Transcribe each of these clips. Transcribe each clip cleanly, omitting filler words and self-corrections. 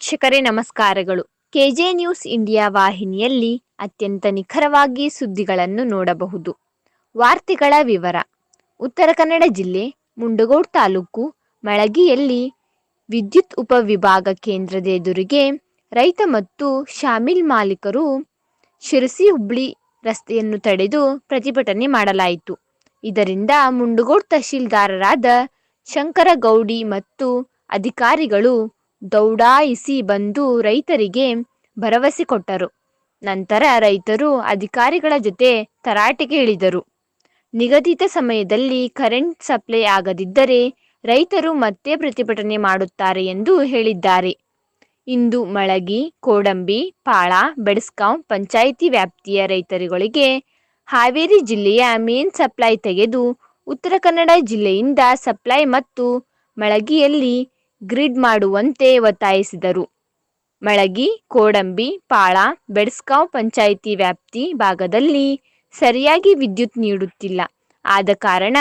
ವೀಕ್ಷಕರೇ ನಮಸ್ಕಾರಗಳು. K J news India ವಾಹಿನಿಯಲ್ಲಿ ಅತ್ಯಂತ ನಿಖರವಾಗಿ ಸುದ್ದಿಗಳನ್ನು ನೋಡಬಹುದು. ವಾರ್ತೆಗಳ ವಿವರ. ಉತ್ತರ ಕನ್ನಡ ಜಿಲ್ಲೆ ಮುಂಡಗೋಡ್ ತಾಲೂಕು ಮಳಗಿಯಲ್ಲಿ ವಿದ್ಯುತ್ ಉಪವಿಭಾಗ ಕೇಂದ್ರದ ಎದುರಿಗೆ ರೈತ ಮತ್ತು ಶಾಮಿಲ್ ಮಾಲೀಕರು ಶಿರಸಿ ಹುಬ್ಳಿ ರಸ್ತೆಯನ್ನು ತಡೆದು ಪ್ರತಿಭಟನೆ ಮಾಡಲಾಯಿತು. ಇದರಿಂದ ಮುಂಡಗೋಡ್ ತಹಶೀಲ್ದಾರರಾದ ಶಂಕರಗೌಡಿ ಮತ್ತು ಅಧಿಕಾರಿಗಳು ದೌಡಾಯಿಸಿ ಬಂದು ರೈತರಿಗೆ ಭರವಸೆ ಕೊಟ್ಟರು. ನಂತರ ರೈತರು ಅಧಿಕಾರಿಗಳ ಜೊತೆ ತರಾಟೆಗೆ ಇಳಿದರು. ನಿಗದಿತ ಸಮಯದಲ್ಲಿ ಕರೆಂಟ್ ಸಪ್ಲೈ ಆಗದಿದ್ದರೆ ರೈತರು ಮತ್ತೆ ಪ್ರತಿಭಟನೆ ಮಾಡುತ್ತಾರೆ ಎಂದು ಹೇಳಿದ್ದಾರೆ. ಇಂದು ಮಳಗಿ, ಕೋಡಂಬಿ, ಪಾಳ, ಬೆಡಸ್ಗಾಂವ್ ಪಂಚಾಯಿತಿ ವ್ಯಾಪ್ತಿಯ ರೈತರುಗಳಿಗೆ ಹಾವೇರಿ ಜಿಲ್ಲೆಯ ಮೇನ್ ಸಪ್ಲೈ ತೆಗೆದು ಉತ್ತರ ಕನ್ನಡ ಜಿಲ್ಲೆಯಿಂದ ಸಪ್ಲೈ ಮತ್ತು ಮಳಗಿಯಲ್ಲಿ ಗ್ರಿಡ್ ಮಾಡುವಂತೆ ಒತ್ತಾಯಿಸಿದರು. ಮಳಗಿ, ಕೋಡಂಬಿ, ಪಾಳ, ಬೆಡಸ್ಗಾಂವ್ ಪಂಚಾಯಿತಿ ವ್ಯಾಪ್ತಿ ಭಾಗದಲ್ಲಿ ಸರಿಯಾಗಿ ವಿದ್ಯುತ್ ನೀಡುತ್ತಿಲ್ಲ. ಆದ ಕಾರಣ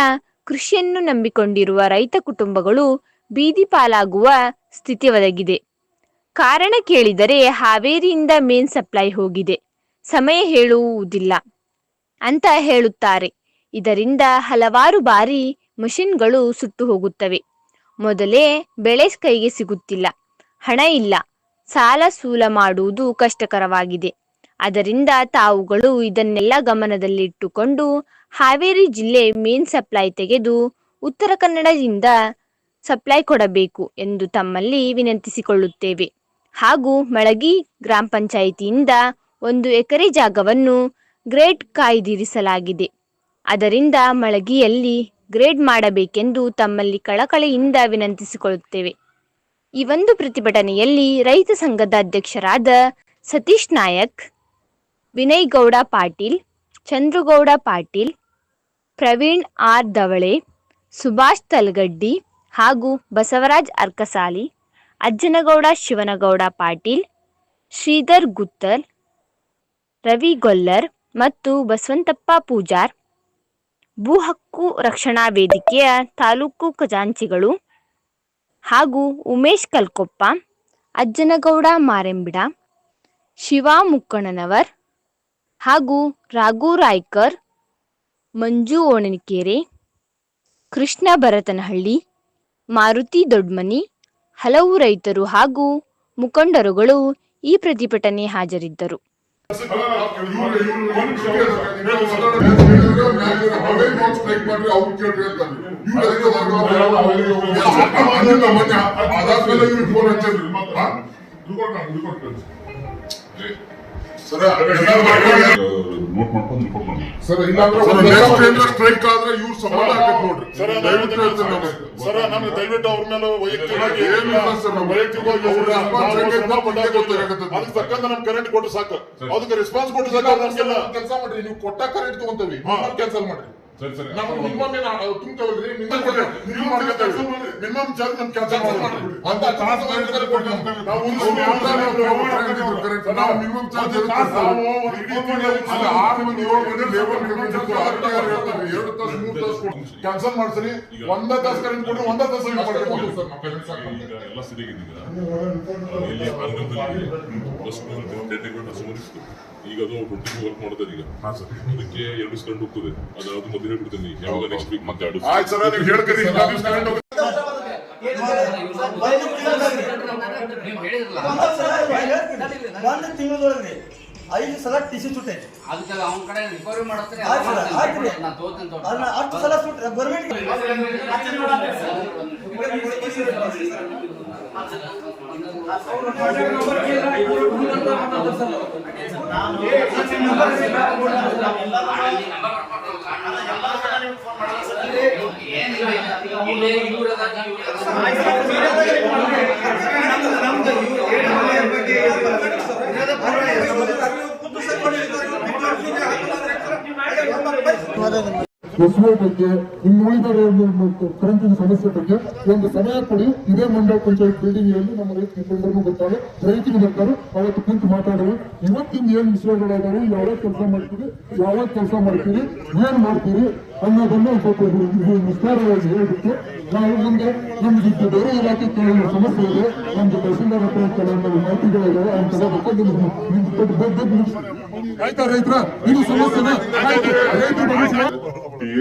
ಕೃಷಿಯನ್ನು ನಂಬಿಕೊಂಡಿರುವ ರೈತ ಕುಟುಂಬಗಳು ಬೀದಿ ಪಾಲಾಗುವ ಸ್ಥಿತಿ ಒದಗಿದೆ. ಕಾರಣ ಕೇಳಿದರೆ ಹಾವೇರಿಯಿಂದ ಮೇನ್ ಸಪ್ಲೈ ಹೋಗಿದೆ, ಸಮಯ ಹೇಳುವುದಿಲ್ಲ ಅಂತ ಹೇಳುತ್ತಾರೆ. ಇದರಿಂದ ಹಲವಾರು ಬಾರಿ ಮಷಿನ್ಗಳು ಸುಟ್ಟು ಹೋಗುತ್ತವೆ. ಮೊದಲೇ ಬೆಳೆ ಕೈಗೆ ಸಿಗುತ್ತಿಲ್ಲ, ಹಣ ಇಲ್ಲ, ಸಾಲ ಸೂಲ ಮಾಡುವುದು ಕಷ್ಟಕರವಾಗಿದೆ. ಅದರಿಂದ ತಾವುಗಳು ಇದನ್ನೆಲ್ಲ ಗಮನದಲ್ಲಿಟ್ಟುಕೊಂಡು ಹಾವೇರಿ ಜಿಲ್ಲೆ ಮೇನ್ ಸಪ್ಲೈ ತೆಗೆದು ಉತ್ತರ ಕನ್ನಡದಿಂದ ಸಪ್ಲೈ ಕೊಡಬೇಕು ಎಂದು ತಮ್ಮಲ್ಲಿ ವಿನಂತಿಸಿಕೊಳ್ಳುತ್ತೇವೆ. ಹಾಗೂ ಮಳಗಿ ಗ್ರಾಮ ಪಂಚಾಯಿತಿಯಿಂದ 1 ಎಕರೆ ಜಾಗವನ್ನು ಗ್ರೇಡ್ ಕಾಯ್ದಿರಿಸಲಾಗಿದೆ. ಅದರಿಂದ ಮಳಗಿಯಲ್ಲಿ ಗ್ರೇಡ್ ಮಾಡಬೇಕೆಂದು ತಮ್ಮಲ್ಲಿ ಕಳಕಳಿಯಿಂದ ವಿನಂತಿಸಿಕೊಳ್ಳುತ್ತೇವೆ. ಈ ಒಂದು ಪ್ರತಿಭಟನೆಯಲ್ಲಿ ರೈತ ಸಂಘದ ಅಧ್ಯಕ್ಷರಾದ ಸತೀಶ್ ನಾಯಕ್, ವಿನಯ್ ಗೌಡ ಪಾಟೀಲ್, ಚಂದ್ರಗೌಡ ಪಾಟೀಲ್, ಪ್ರವೀಣ್ ಆರ್ ದವಳೆ, ಸುಭಾಷ್ ತಲಗಡ್ಡಿ ಹಾಗೂ ಬಸವರಾಜ್ ಅರ್ಕಸಾಲಿ, ಅಜ್ಜನಗೌಡ ಶಿವನಗೌಡ ಪಾಟೀಲ್, ಶ್ರೀಧರ್ ಗುತ್ತರ್, ರವಿ ಗೊಲ್ಲರ್ ಮತ್ತು ಬಸವಂತಪ್ಪ ಪೂಜಾರ್, ಭೂ ಹಕ್ಕು ರಕ್ಷಣಾ ವೇದಿಕೆಯ ತಾಲೂಕು ಖಜಾಂಚಿಗಳು ಹಾಗೂ ಉಮೇಶ್ ಕಲ್ಕೊಪ್ಪ, ಅಜ್ಜನಗೌಡ ಮಾರೆಂಬಿಡ, ಶಿವಾ ಮುಕ್ಕಣ್ಣನವರ್ ಹಾಗೂ ರಾಘು ರಾಯ್ಕರ್, ಮಂಜು ಓಣನಿಕೆರೆ, ಕೃಷ್ಣ ಭರತನಹಳ್ಳಿ, ಮಾರುತಿ ದೊಡ್ಮನಿ, ಹಲವು ರೈತರು ಹಾಗೂ ಮುಖಂಡರುಗಳು ಈ ಪ್ರತಿಭಟನೆ ಹಾಜರಿದ್ದರು. ನೋಟ್ ಮಾಡ್ಕೊಂಡು ರಿಪೋರ್ಟ್ ಮಾಡಿ ಸರ್. ಇಲ್ಲಾಂದ್ರೆ ಸ್ಟ್ರೈಕ್ ಆದ್ರೆ ಇವ್ರು ಸಂಬಂಧ ಆಗತ್ತೆ ನೋಡ್ರಿ ಸರ್. ನಮ್ಗೆ ದಯವಿಟ್ಟು ಅವ್ರ ಮೇಲೆ ವೈಯಕ್ತಿಕವಾಗಿ ಅದಕ್ಕೆ ತಕ್ಕಂತ ನಮ್ ಕರೆಂಟ್ ಕೊಟ್ಟು ಸಾಕು, ಅದಕ್ಕೆ ರೆಸ್ಪಾನ್ಸ್ ಕೊಟ್ಟು ಸಾಕು. ನಮ್ಗೆಲ್ಲ ಕೆಲಸ ಮಾಡ್ರಿ, ನೀವು ಕೊಟ್ಟ ಕರೆಂಟ್ ತಗೊಂತೀವಿ, ಕ್ಯಾನ್ಸಲ್ ಮಾಡ್ರಿ. ಮಿನಿಮಮ್ ತುಂಬ್ತೇವಲ್ರಿ, ಮಿನಿಮಮ್ ಚಾರ್ಜ್ ನಮ್ ಕ್ಯಾನ್ಸಲ್ ಮಾಡ್ರಿ. ನಾವು ಮಿನಿಮಮ್ ಚಾರ್ಜ್ 6 ಮಂದಿ 7 ಮಂದಿ ಲೇಬರ್ 2 ತಾಸು 3 ತಾಸು ಕ್ಯಾನ್ಸಲ್ ಮಾಡ್ಸರಿ. 1 ತಾಸು ಕರೆಂಟ್ ಕೊಟ್ರೆ 1 ತಾಸು ಎಲ್ಲ ಸರಿಯಾಗಿದೆ. ಈಗ ಅದು 20 ವರ್ಕ್ ಮಾಡ್ತಾರೆ. ಈಗ ಅದಕ್ಕೆ 2 ಸ್ಕಂಡ್ ಹೋಗ್ತದೆ. ಅದಾದ್ರು ಮೊದಲು ಹೇಳ್ಬಿಡ್ತೀನಿ, ಯಾವಾಗ ನೆಕ್ಸ್ಟ್ ವೀಕ್ ಮಾತಾಡು. ಆಯ್ತು ಸರ್, ನೀವು ಹೇಳ್ಕರಿ. ಒಂದು ತಿಂಗಳೊಳಗೆ 5 ಸಲ ಟಿಸಿ ಸುಟ್ಟೆ. ಅದಕ್ಕೆ ಅವನ ಕಡೆ ರಿಕವರಿ ಮಾಡ್ತಾರೆ. ಅಷ್ಟು ಸಲ ಸುಟ್ಟ ಗೌರ್ಮೆಂಟ್ ಎಸ್ಒ ಬಗ್ಗೆ ಇನ್ನು ಉಳಿದ ಕರೆಂಟಿನ ಸಮಸ್ಯೆ ಬಗ್ಗೆ ಒಂದು ಸಮಯ ಕೊಡಿ. ಇದೇ ಮಂಡಲ ಪಂಚಾಯತ್ ಬಿಲ್ಡಿಂಗ್ ಅಲ್ಲಿ ನಮ್ಮ ರೈತ ಮುಖಂಡರು ಬರ್ತಾರೆ, ರೈತರು ಬರ್ತಾರೆ, ಅವತ್ತು ಕುಂತು ಮಾತಾಡೋದು. ಇವತ್ತಿನ ಏನ್ ವಿಷಯಗಳಾದಾವೆ, ಯಾವ ಕೆಲಸ ಮಾಡ್ತೀರಿ, ಏನ್ ಮಾಡ್ತೀರಿ ಅನ್ನೋದನ್ನ ಸ್ವಲ್ಪ ವಿಸ್ತಾರವಾಗಿ ಹೇಳ್ಬಿಟ್ಟು ನಾವು ಮುಂದೆ ನಮ್ಗೆ ಬೇರೆ ಇಲಾಖೆ ಕೆಲವು ಸಮಸ್ಯೆ ಇದೆ, ನಮ್ಗೆ ತಹಸೀಲ್ದಾರ್ ಹತ್ರ ಕೆಲವೊಂದು ಮಾಹಿತಿಗಳಿದಾವೆ ಅಂತ ಆಯ್ತಾ ರೈತರ ಇದು ಸಮಸ್ಯೆನ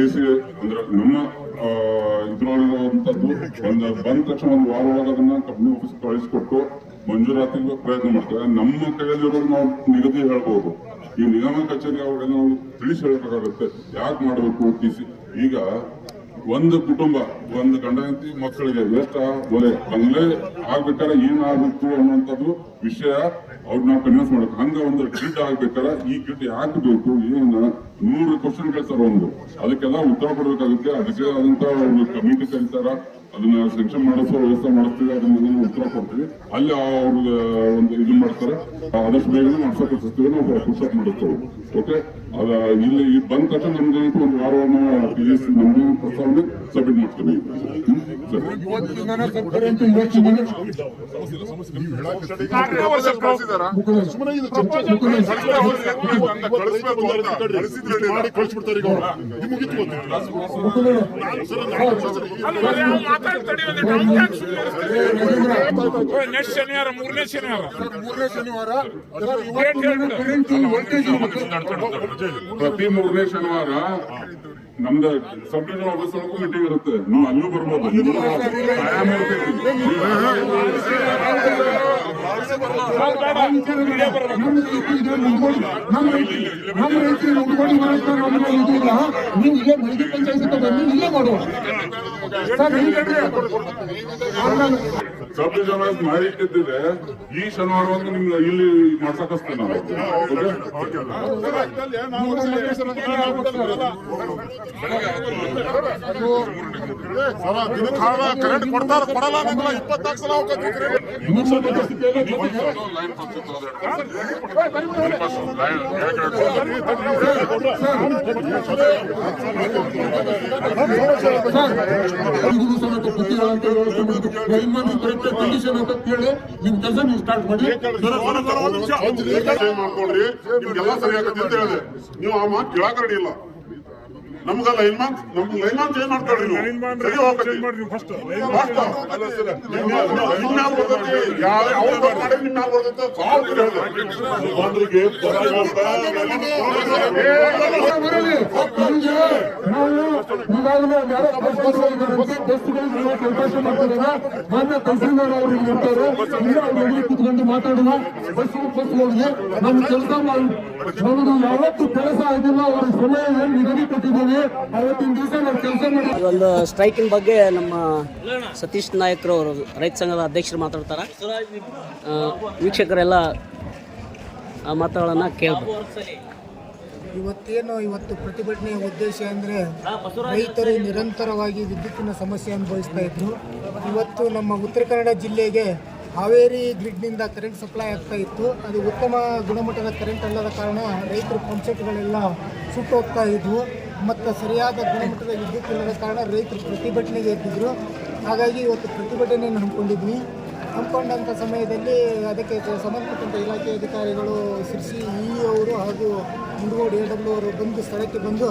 ಎಸಿ ಅಂದ್ರೆ ನಮ್ಮ ಇದ್ರೊಳಗಿರುವಂತದ್ದು ಬಂದ ತಕ್ಷಣ ಒಂದು ವಾರ ಒಳಗೆ ಅದನ್ನ ಕಂಪ್ನಿ ಆಫೀಸ್ ಕಳಿಸ್ಕೊಟ್ಟು ಮಂಜೂರಾತಿಗೆ ಪ್ರಯತ್ನ ಮಾಡ್ತೇವೆ. ನಮ್ಮ ಕೈಯಲ್ಲಿರೋದು ನಾವು ನಿಗದಿ ಹೇಳ್ಬೋದು. ಈ ನಿಗಮ ಕಚೇರಿ ಅವ್ರಿಗೆ ನಾವು ತಿಳಿಸಿ ಹೇಳ್ಬೇಕಾಗುತ್ತೆ ಯಾಕೆ ಮಾಡಬೇಕು ಟಿಸಿ. ಈಗ ಒಂದು ಕುಟುಂಬ, ಒಂದು ಗಂಡ ಹೆಂಡತಿ ಮಕ್ಕಳಿಗೆ ಎಷ್ಟ ಒಲೆ ಬಂಗ್ಲೆ ಆಗ್ಬೇಕಾದ್ರೆ ಏನ್ ಆಗ್ಬೇಕು ಅನ್ನುವಂಥದ್ದು ವಿಷಯ ಅವ್ರು ನಾವು ಕನ್ವಿನ್ಸ್ ಮಾಡ್ಬೇಕು. ಹಂಗ ಒಂದು ಗಿಡ್ ಆಗ್ಬೇಕಾದ್ರೆ ಈ ಗಿಡ್ ಯಾಕೆ ಬೇಕು, ಏನ 100 ಕ್ವಶನ್ ಕೇಳ್ತಾರ. ಅದಕ್ಕೆಲ್ಲ ಉತ್ತರ ಕೊಡ್ಬೇಕಾಗುತ್ತೆ. ಅದಕ್ಕೆ ಆದಂತ ಒಂದು ಕಮಿಟಿ ಕರೀತಾರ, ಅದನ್ನ ಸೆಕ್ಷನ್ ಮಾಡಿಸೋ ವ್ಯವಸ್ಥೆ ಮಾಡಿಸ್ತೀವಿ, ಅದನ್ನ ಉತ್ತರ ಕೊಡ್ತೀವಿ. ಅಲ್ಲಿ ಅವ್ರಿಗೆ ಒಂದು ಇದು ಮಾಡ್ತಾರೆ, ಆದಷ್ಟು ಬೇಗ ಮಾಡ್ಸೋಕೆ ನಾವು ಪುಷಪ್ ಮಾಡಿಸ್ತೇವೆ. ಓಕೆ, ಅದ ಇಲ್ಲಿ ಬಂದ ತಕ್ಷಣ ನಮ್ಗೆ ಒಂದು ವಾರವನ್ನು ನಮ್ಗೆ ಪ್ರಸ್ತಾವನೆ ಸಬ್ಮಿಟ್ ಮಾಡ್ತೀವಿ. ಕಳಿಸ್ಬಿಡ್ತಾರೆ ಈಗ ನೆಕ್ಸ್ಟ್ ಶನಿವಾರ, ಮೂರನೇ ಶನಿವಾರ ಪ್ರತಿ 3ನೇ ಶನಿವಾರ ನಮ್ದು ಸಬ್ ಡಿವಿಷನ್ ಆಫೀಸ್ ಒಳಗೂ ಮೀಟಿಂಗ್ ಇರುತ್ತೆ. ನಾವು ಅಲ್ಲೂ ಬರ್ಬೋದು. ನೀವು ಇಲ್ಲೇ ಬೆಳಗ್ಗೆ ಪಂಚಾಯತ್ ಬನ್ನಿ, ಇಲ್ಲೇ ಮಾಡುವ. ಸಬ್ ಡಿವಿಷನ್ ಮಾಡಿಟ್ಟಿದ್ರೆ ಈ ಶನಿವಾರ ಒಂದು ನಿಮ್ಗೆ ಇಲ್ಲಿ ಮಾಡ್ಸಕಸ್ತೇವೆ ನಾವು. ಕರೆಂಟ್ ಕೊಡ್ತಾರ ಕೊಡಲ್ಲ 24 ಸಲ ಕಂಡೀಷನ್ ಅಂತ ಕೇಳಿ ನಿಮ್ ಕೆಲಸ ನೀವು ಸ್ಟಾರ್ಟ್ ಮಾಡಿ. ಮಾಡ್ಕೊಡ್ರಿ, ನಿಮ್ಗೆಲ್ಲ ಸರಿ ಆಗತ್ತೆ ಅಂತ ಹೇಳಿದೆ. ನೀವು ಆ ಮಾತು ಕೇಳಾಕ ರೆಡಿ ಇಲ್ಲ. ನಮ್ಗ ಲೈನ್ಮ್ಯಾನ್ ಚೇಂಜ್ ಮಾಡ್ಕೊಳ್ರಿ. ತಹಸೀಲ್ದಾರ್ ಅವ್ರಿಗೆ ಇರ್ತಾರೆ, ಕುತ್ಕೊಂಡು ಮಾತಾಡೋಣ. ಬಸ್ ಹೋಗಿ ನಮ್ ಕೆಲಸ ನಮ್ದು ಯಾವತ್ತು ಕೆಲಸ ಆಗಿಲ್ಲ, ಅವ್ರ ಸಮಯ ನಿಗದಿಪಟ್ಟಿದ್ದೀವಿ. ಅವತ್ತಿನ ದಿವಸ ನಾವು ಕೆಲಸ ಮಾಡಿ. ಒಂದು ಸ್ಟ್ರೈಕಿನ ಬಗ್ಗೆ ನಮ್ಮ ಸತೀಶ್ ನಾಯಕ್ರು ಅವರು ರೈತ ಸಂಘದ ಅಧ್ಯಕ್ಷರು ಮಾತಾಡ್ತಾರೆ. ವೀಕ್ಷಕರೆಲ್ಲ ಆ ಮಾತುಗಳನ್ನು ಕೇಳ್ಬೋದು. ಇವತ್ತು ಪ್ರತಿಭಟನೆಯ ಉದ್ದೇಶ ಅಂದರೆ ರೈತರು ನಿರಂತರವಾಗಿ ವಿದ್ಯುತ್ತಿನ ಸಮಸ್ಯೆ ಅನುಭವಿಸ್ತಾ ಇದ್ರು. ಇವತ್ತು ನಮ್ಮ ಉತ್ತರ ಕನ್ನಡ ಜಿಲ್ಲೆಗೆ ಹಾವೇರಿ ಗ್ರಿಡ್ನಿಂದ ಕರೆಂಟ್ ಸಪ್ಲೈ ಆಗ್ತಾ ಇತ್ತು. ಅದು ಉತ್ತಮ ಗುಣಮಟ್ಟದ ಕರೆಂಟ್ ಅಲ್ಲದ ಕಾರಣ ರೈತರ ಪಂಪ್ಸೆಟ್ಗಳೆಲ್ಲ ಸುಟ್ಟು ಹೋಗ್ತಾ ಇದ್ವು ಮತ್ತು ಸರಿಯಾದ ಗುಣಮಟ್ಟದ ವಿದ್ಯುತ್ ಇಲ್ಲದ ಕಾರಣ ರೈತರು ಪ್ರತಿಭಟನೆಗೆ ಎದ್ದಿದ್ರು. ಹಾಗಾಗಿ ಇವತ್ತು ಪ್ರತಿಭಟನೆಯನ್ನು ಹಮ್ಮಿಕೊಂಡಂಥ ಸಮಯದಲ್ಲಿ ಅದಕ್ಕೆ ಸಂಬಂಧಪಟ್ಟಂಥ ಇಲಾಖೆ ಅಧಿಕಾರಿಗಳು ಸಿರ್ಸಿ ಇ ಅವರು ಹಾಗೂ ಮುಂಡಗೋಡು AW ಅವರು ಬಂದು ಸ್ಥಳಕ್ಕೆ ಬಂದು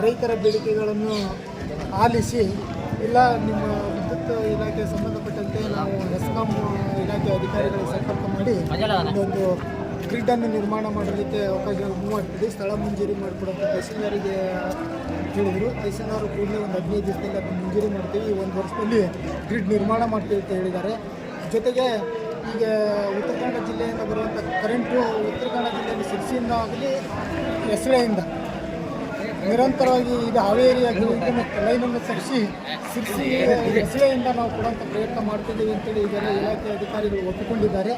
ರೈತರ ಬೇಡಿಕೆಗಳನ್ನು ಆಲಿಸಿ, ಇಲ್ಲ ನಿಮ್ಮ ವಿದ್ಯುತ್ ಇಲಾಖೆ ಸಂಬಂಧಪಟ್ಟಂತೆ ನಾವು ಹೆಸ್ಕಾಂ ಇಲಾಖೆ ಅಧಿಕಾರಿಗಳಿಗೆ ಸಂಪರ್ಕ ಮಾಡಿ ಒಂದು ಗ್ರಿಡ್ಡನ್ನು ನಿರ್ಮಾಣ ಮಾಡಲಿಕ್ಕೆ ಅವಕಾಶ ಮೂವ್ ಆಗ್ತಿದೆ, ಸ್ಥಳ ಮಂಜೂರಿ ಮಾಡಿಕೊಡುವಂಥ ತಹಸೀಲ್ದಾರಿಗೆ ಹೇಳಿದರು. ತಹಸೀಲ್ದಾರ್ ಕೂಡಲೇ ಒಂದು 15 ದಿವಸದಲ್ಲಿ ಅದನ್ನು ಮಂಜೂರಿ ಮಾಡ್ತೀವಿ, 1 ವರ್ಷದಲ್ಲಿ ಗ್ರಿಡ್ ನಿರ್ಮಾಣ ಮಾಡ್ತೀವಿ ಅಂತ ಹೇಳಿದ್ದಾರೆ. ಜೊತೆಗೆ ಈಗ ಉತ್ತರ ಕನ್ನಡ ಜಿಲ್ಲೆಯಿಂದ ಬರುವಂಥ ಕರೆಂಟು ಉತ್ತರ ಕನ್ನಡ ಜಿಲ್ಲೆಯಲ್ಲಿ ಸಿರ್ಸಿಯಿಂದ ಆಗಲಿ ಹೆಸಳೆಯಿಂದ ನಿರಂತರವಾಗಿ ಇದು ಹಾವೇರಿಯಾಗಿ ಲೈನನ್ನು ಸಿರ್ಸಿ ಹೆಸಳೆಯಿಂದ ನಾವು ಕೊಡುವಂಥ ಪ್ರಯತ್ನ ಮಾಡ್ತಿದ್ದೀವಿ ಅಂತೇಳಿ ಈಗೆಲ್ಲ ಇಲಾಖೆ ಅಧಿಕಾರಿಗಳು ಒಪ್ಪಿಕೊಂಡಿದ್ದಾರೆ.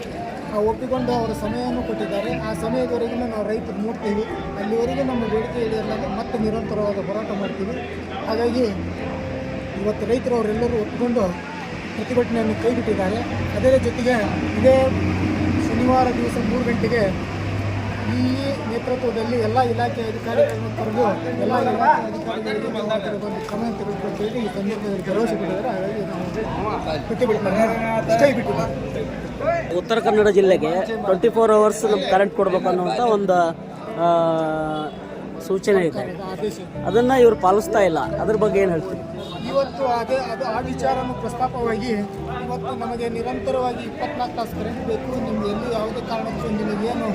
ಒಪ್ಪಿಕೊಂಡು ಅವರ ಸಮಯವನ್ನು ಕೊಟ್ಟಿದ್ದಾರೆ. ಆ ಸಮಯದವರೆಗೂ ನಾವು ರೈತರು ನೋಡ್ತೀವಿ. ಅಲ್ಲಿವರೆಗೂ ನಮ್ಮ ಬೇಡಿಕೆ ಈಡೇರಲಾಗ ಮತ್ತೆ ನಿರಂತರವಾದ ಹೋರಾಟ ಮಾಡ್ತೀವಿ. ಹಾಗಾಗಿ ಇವತ್ತು ರೈತರು ಅವರೆಲ್ಲರೂ ಒಪ್ಪಿಕೊಂಡು ಪ್ರತಿಭಟನೆಯನ್ನು ಕೈಬಿಟ್ಟಿದ್ದಾರೆ. ಅದರ ಜೊತೆಗೆ ಇದೇ ಶನಿವಾರ ದಿವಸ 3 ಗಂಟೆಗೆ ಈ ನೇತೃತ್ವದಲ್ಲಿ ಎಲ್ಲ ಇಲಾಖೆ ಅಧಿಕಾರಿಗಳನ್ನು ಕರೆದು ಎಲ್ಲ ಇಲಾಖೆ ಅಧಿಕಾರಿಗಳಿಗೆ ನಾವು ಅದರ ಒಂದು ಕ್ರಮ ತೆಗೆದುಕೊಳ್ತೇವೆ. ಈ ಸಂದರ್ಭದಲ್ಲಿ ಭರವಸೆ ಕೊಟ್ಟಿದ್ದಾರೆ. ಹಾಗಾಗಿ ನಾವು ಪ್ರತಿಭಟನೆ ಕೈ ಬಿಟ್ಟಿದ್ದೇವೆ. ಉತ್ತರ ಕನ್ನಡ ಜಿಲ್ಲೆಗೆ 24 ಅವರ್ಸ್ ನಮ್ಗೆ ಕರೆಂಟ್ ಕೊಡಬೇಕು ಅನ್ನುವಂಥ ಒಂದು ಸೂಚನೆ ಇದೆ. ಅದನ್ನು ಇವರು ಪಾಲಿಸ್ತಾ ಇಲ್ಲ. ಅದ್ರ ಬಗ್ಗೆ ಏನು ಹೇಳ್ತೀವಿ? ಇವತ್ತು ಆ ವಿಚಾರನೂ ಪ್ರಸ್ತಾಪವಾಗಿ ಇವತ್ತು ನಮಗೆ ನಿರಂತರವಾಗಿ 24 ತಾಸು ಕರೆಂಟ್ ಬೇಕು. ನಿಮ್ಗೆ ಎಲ್ಲಿ ಯಾವುದೇ ಕಾರಣಕ್ಕೂ ನಿಮಗೇನು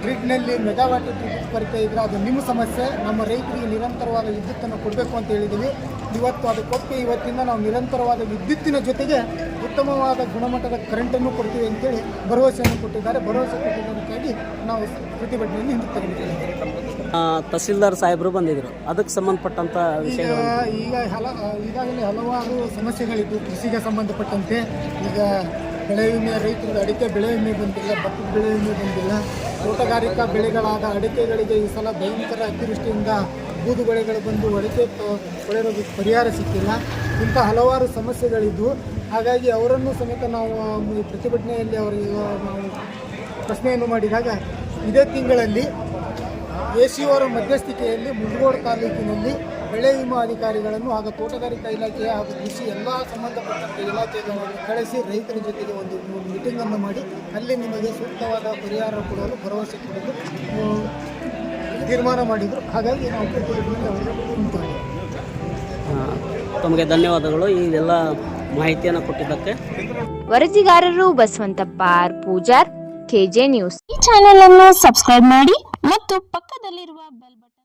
ಗ್ರಿಡ್ನಲ್ಲಿ ಮೆಗಾವ್ಯಾಟ್ ವಿದ್ಯುತ್ ಕೊರತೆ ಇದ್ರೆ ಅದು ನಿಮ್ಮ ಸಮಸ್ಯೆ. ನಮ್ಮ ರೈತರಿಗೆ ನಿರಂತರವಾದ ವಿದ್ಯುತ್ತನ್ನು ಕೊಡಬೇಕು ಅಂತ ಹೇಳಿದ್ದೀವಿ. ಇವತ್ತು ಅದಕ್ಕೊಪ್ಪಿ ಇವತ್ತಿಂದ ನಾವು ನಿರಂತರವಾದ ವಿದ್ಯುತ್ತಿನ ಜೊತೆಗೆ ಉತ್ತಮವಾದ ಗುಣಮಟ್ಟದ ಕರೆಂಟನ್ನು ಕೊಡ್ತೀವಿ ಅಂತೇಳಿ ಭರವಸೆಯನ್ನು ಕೊಟ್ಟಿದ್ದಾರೆ. ಭರವಸೆ ಕೊಟ್ಟಿದ್ದಕ್ಕಾಗಿ ನಾವು ಪ್ರತಿಭಟನೆಯನ್ನು ಹಿಂದೆ ತೆಗೆದುಕೊಂಡಿದ್ದೇವೆ. ತಹಸೀಲ್ದಾರ್ ಸಾಹೇಬರು ಬಂದಿದ್ರು. ಅದಕ್ಕೆ ಸಂಬಂಧಪಟ್ಟಂಥ ವಿಷಯಗಳು ಈಗಾಗಲೇ ಹಲವಾರು ಸಮಸ್ಯೆಗಳಿದ್ದು ಕೃಷಿಗೆ ಸಂಬಂಧಪಟ್ಟಂತೆ. ಈಗ ಬೆಳೆ ವಿಮೆ, ರೈತರಿಗೆ ಅಡಿಕೆ ಬೆಳೆ ವಿಮೆ ಬಂದಿಲ್ಲ, ಭತ್ತದ ಬೆಳೆ ವಿಮೆ ಬಂದಿಲ್ಲ. ತೋಟಗಾರಿಕಾ ಬೆಳೆಗಳಾದ ಅಡಿಕೆಗಳಿಗೆ ಈ ಸಲ ಭಯಂಕರ ಅತಿವೃಷ್ಟಿಯಿಂದ ಬೂದು ಬೆಳೆಗಳು ಬಂದು ಅಡಿಕೆ ಕೊಳೆರೋದಕ್ಕೆ ಪರಿಹಾರ ಸಿಕ್ಕಿಲ್ಲ. ಇಂಥ ಹಲವಾರು ಸಮಸ್ಯೆಗಳಿದ್ದು ಹಾಗಾಗಿ ಅವರನ್ನು ಸಮೇತ ನಾವು ಈ ಪ್ರತಿಭಟನೆಯಲ್ಲಿ ಅವರಿಗೆ ನಾವು ಪ್ರಶ್ನೆಯನ್ನು ಮಾಡಿದಾಗ ಇದೇ ತಿಂಗಳಲ್ಲಿ ಎಸಿಯವರ ಮಧ್ಯಸ್ಥಿಕೆಯಲ್ಲಿ ಮುಂಡಗೋಡು ತಾಲೂಕಿನಲ್ಲಿ ಬೆಳೆ ವಿಮಾ ಅಧಿಕಾರಿಗಳನ್ನು ಹಾಗೂ ತೋಟಗಾರಿಕಾ ಇಲಾಖೆ ಹಾಗೂ ಕೃಷಿ ಎಲ್ಲ ಸಂಬಂಧಪಟ್ಟಂಥ ಇಲಾಖೆಗಳನ್ನು ಕಳಿಸಿ ರೈತರ ಜೊತೆಗೆ ಒಂದು ಮೀಟಿಂಗನ್ನು ಮಾಡಿ ಅಲ್ಲಿ ನಿಮಗೆ ಸೂಕ್ತವಾದ ಪರಿಹಾರ ಕೊಡಲು ಭರವಸೆ ಕೊಡಲು ತೀರ್ಮಾನ ಮಾಡಿದರು. ಹಾಗಾಗಿ ನಾವು ಪ್ರತಿಭಟನೆಯಲ್ಲಿ ಅವರಿಗೆ ನಿಂತಿದ್ದೇವೆ. ತಮಗೆ ಧನ್ಯವಾದಗಳು ಈ ಎಲ್ಲ ಮಾಹಿತಿಯನ್ನು ಕೊಟ್ಟಿದ್ದಕ್ಕೆ. ವರದಿಗಾರರು Basavanthappa R Pujar, KJ news. ಈ ಚಾನೆಲ್ ಅನ್ನು ಸಬ್ಸ್ಕ್ರೈಬ್ ಮಾಡಿ ಮತ್ತು ಪಕ್ಕದಲ್ಲಿರುವ ಬೆಲ್ ಬಟನ್